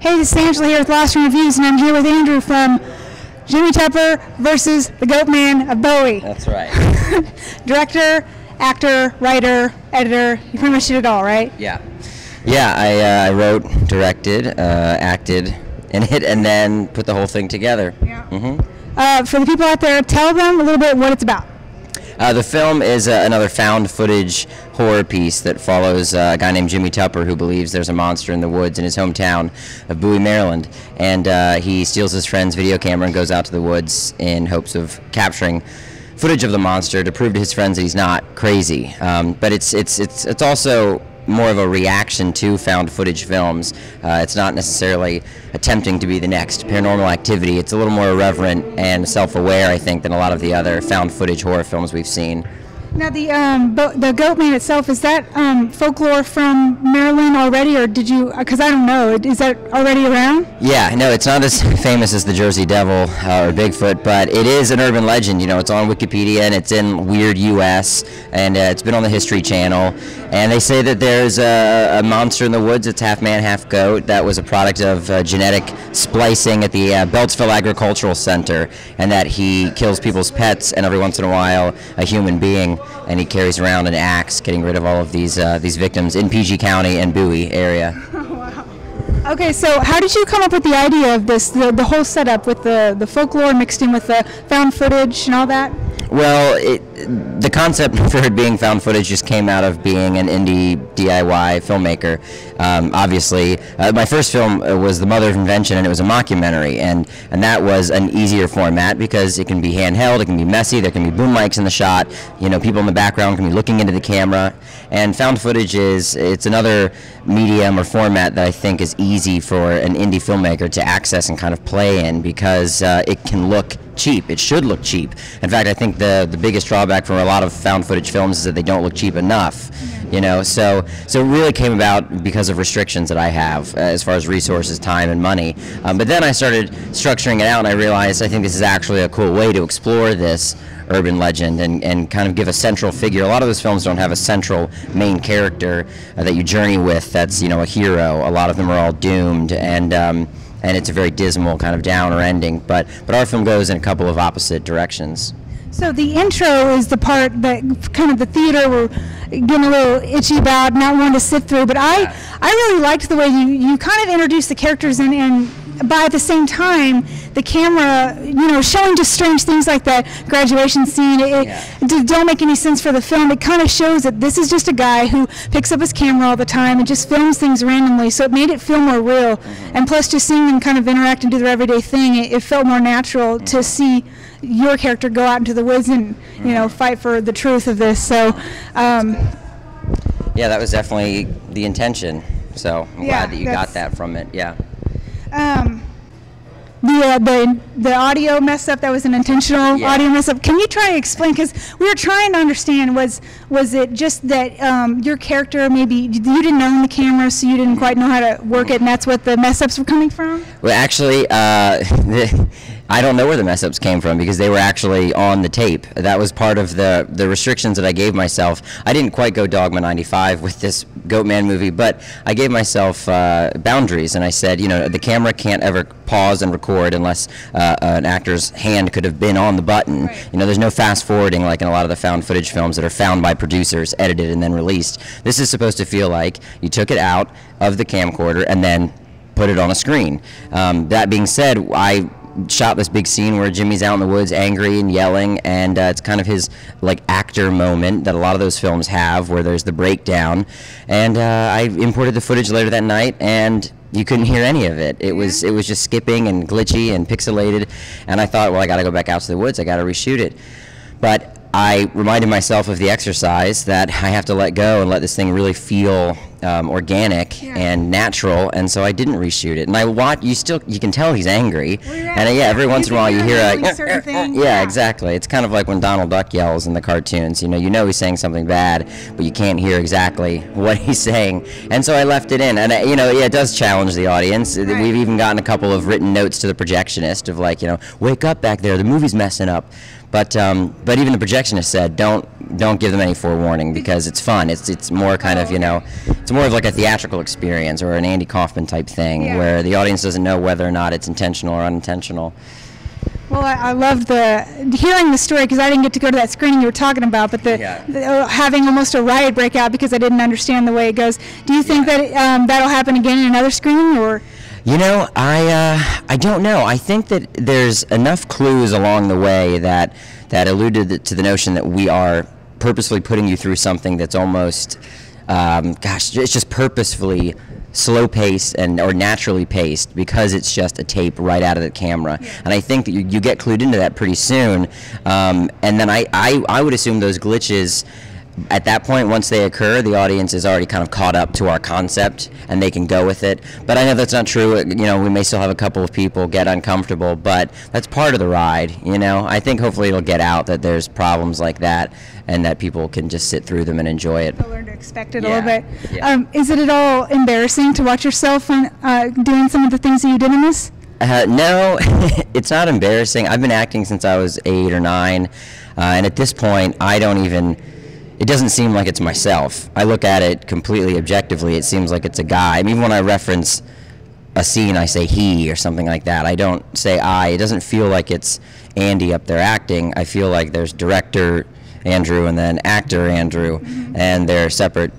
Hey, this is Angela here with Lost in Reviews, and I'm here with Andrew from Jimmy Tupper versus the Goatman of Bowie. That's right. Director, actor, writer, editor, you pretty much did it all, right? Yeah. Yeah, I wrote, directed, acted in it, and then put the whole thing together. Yeah. For the people out there, tell them a little bit what it's about. The film is another found footage horror piece that follows a guy named Jimmy Tupper who believes there's a monster in the woods in his hometown of Bowie, Maryland. And he steals his friend's video camera and goes out to the woods in hopes of capturing footage of the monster to prove to his friends that he's not crazy. But it's also more of a reaction to found footage films. It's not necessarily attempting to be the next Paranormal Activity. It's a little more irreverent and self-aware, I think, than a lot of the other found footage horror films we've seen. Now, the Goatman itself, is that folklore from Maryland already, or did you, because I don't know, is that already around? Yeah, no, it's not as famous as the Jersey Devil or Bigfoot, but it is an urban legend. You know, it's on Wikipedia, and it's in Weird US, and it's been on the History Channel. And they say that there's a monster in the woods that's half man, half goat, that was a product of genetic splicing at the Beltsville Agricultural Center, and that he kills people's pets, and every once in a while, a human being, and he carries around an axe, getting rid of all of these victims in PG County and Bowie area. Oh, wow. Okay, so how did you come up with the idea of this, the whole setup with the folklore mixed in with the found footage and all that? Well, the concept for it being found footage just came out of being an indie DIY filmmaker. Obviously, my first film was The Mother of Invention, and it was a mockumentary, and that was an easier format because it can be handheld, it can be messy, there can be boom mics in the shot, you know, people in the background can be looking into the camera, and found footage it's another medium or format that I think is easy for an indie filmmaker to access and kind of play in because it can look cheap. It should look cheap. In fact, I think the biggest drawback for a lot of found footage films is that they don't look cheap enough. You know, so it really came about because of restrictions that I have as far as resources, time, and money. But then I started structuring it out, and I realized I think this is actually a cool way to explore this urban legend and kind of give a central figure. A lot of those films don't have a central main character that you journey with that's, you know, a hero. A lot of them are all doomed, and it's a very dismal kind of downer ending. But our film goes in a couple of opposite directions. So the intro is the part that kind of the theater were getting a little itchy about, not wanting to sit through. But I really liked the way you kind of introduced the characters and by at the same time the camera, you know, showing just strange things like that graduation scene. It don't make any sense for the film. It kind of shows that this is just a guy who picks up his camera all the time and just films things randomly. So it made it feel more real. And plus, just seeing them kind of interact and do their everyday thing, it felt more natural to see your character go out into the woods and, you know, fight for the truth of this. So yeah, that was definitely the intention. So I'm glad that you got that from it. Yeah. The audio mess up, that was an intentional audio mess up. Can you try to explain, because we were trying to understand, was it just that your character, maybe you didn't own the camera, so you didn't quite know how to work it, and that's what the mess ups were coming from? Well, actually, I don't know where the mess ups came from because they were actually on the tape. That was part of the restrictions that I gave myself. I didn't quite go Dogma 95 with this Goatman movie, but I gave myself boundaries, and I said, you know, the camera can't ever pause and record unless an actor's hand could have been on the button. Right. You know, there's no fast forwarding like in a lot of the found footage films that are found by producers, edited, and then released. This is supposed to feel like you took it out of the camcorder and then put it on a screen. That being said, I shot this big scene where Jimmy's out in the woods angry and yelling, and it's kind of his like actor moment that a lot of those films have where there's the breakdown, and I imported the footage later that night, and you couldn't hear any of it. It was just skipping and glitchy and pixelated, and I thought, well, I got to go back out to the woods, I got to reshoot it. But I reminded myself of the exercise that I have to let go and let this thing really feel organic and natural, and so I didn't reshoot it. And I watch, you can tell he's angry, and every once in a while you hear a exactly. It's kind of like when Donald Duck yells in the cartoons. You know he's saying something bad, but you can't hear exactly what he's saying. And so I left it in, and it does challenge the audience. Right. We've even gotten a couple of written notes to the projectionist of like, wake up back there, the movie's messing up. But even the projectionist said, don't don't give them any forewarning because it's fun. It's more kind of, you know, it's more of like a theatrical experience or an Andy Kaufman type thing where the audience doesn't know whether or not it's intentional or unintentional. Well, I loved hearing the story because I didn't get to go to that screening you were talking about, but having almost a riot break out because I didn't understand the way it goes. Do you think that that'll happen again in another screening, or? You know, I don't know. I think that there's enough clues along the way that alluded to the notion that we are purposefully putting you through something that's almost, it's just purposefully slow-paced or naturally paced because it's just a tape right out of the camera. And I think that you get clued into that pretty soon. And then I would assume those glitches, at that point, once they occur, the audience is already kind of caught up to our concept and they can go with it. But I know that's not true. You know, we may still have a couple of people get uncomfortable, but that's part of the ride, you know. I think hopefully it'll get out that there's problems like that and that people can just sit through them and enjoy it. They'll learn to expect it a little bit. Is it at all embarrassing to watch yourself doing some of the things that you did in this? No, it's not embarrassing. I've been acting since I was 8 or 9, and at this point, it doesn't seem like it's myself. I look at it completely objectively. It seems like it's a guy. I mean, even when I reference a scene, I say he or something like that. I don't say I. It doesn't feel like it's Andy up there acting. I feel like there's director Andrew and then actor Andrew, and they're separate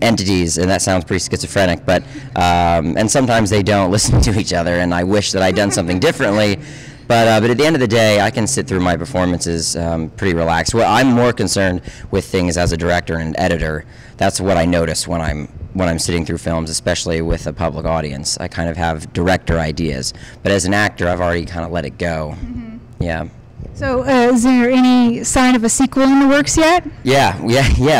entities, and that sounds pretty schizophrenic, but and sometimes they don't listen to each other, and I wish that I'd done something differently. But at the end of the day, I can sit through my performances pretty relaxed. Well, I'm more concerned with things as a director and an editor. That's what I notice when I'm sitting through films, especially with a public audience. I kind of have director ideas, but as an actor, I've already kind of let it go. Yeah. So, is there any sign of a sequel in the works yet? Yeah.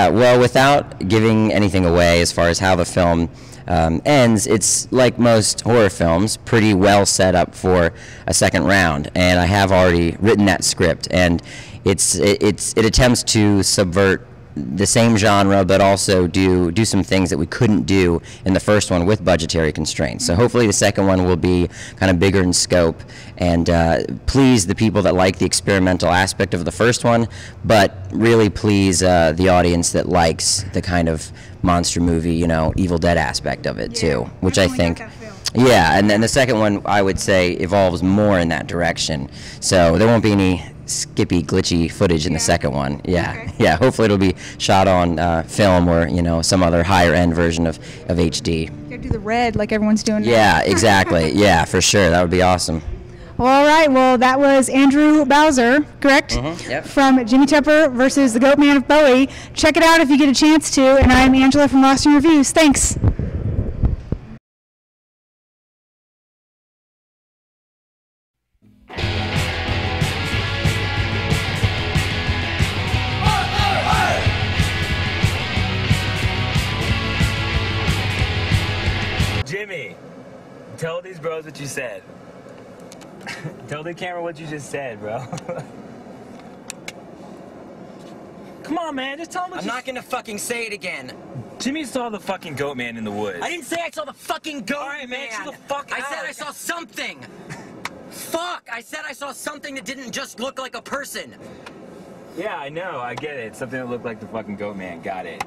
Well, without giving anything away as far as how the film ends, it's like most horror films, pretty well set up for a second round, and I have already written that script, and it attempts to subvert the same genre, but also do some things that we couldn't do in the first one with budgetary constraints. So hopefully the second one will be kind of bigger in scope and please the people that like the experimental aspect of the first one, but really please the audience that likes the kind of monster movie, you know, Evil Dead aspect of it too, which I think. Yeah, and then the second one, I would say, evolves more in that direction. So there won't be any skippy, glitchy footage in the second one. Yeah, hopefully it'll be shot on film or, you know, some other higher-end version of HD. You gotta do the red like everyone's doing now. Yeah, exactly. Yeah, for sure. That would be awesome. Well, all right. Well, that was Andrew Bowser, correct? Yep. From Jimmy Tupper versus the Goatman of Bowie. Check it out if you get a chance to. And I'm Angela from Lost in Reviews. Thanks. Jimmy, tell these bros what you said. Tell the camera what you just said, bro. Come on, man, just tell them what I'm not gonna fucking say it again. Jimmy saw the fucking goat man in the woods. I didn't say I saw the fucking goat Alright, man, chill the fuck I out. said I saw something. Fuck, I said I saw something that didn't just look like a person. Yeah, I know, I get it. Something that looked like the fucking goat man. Got it.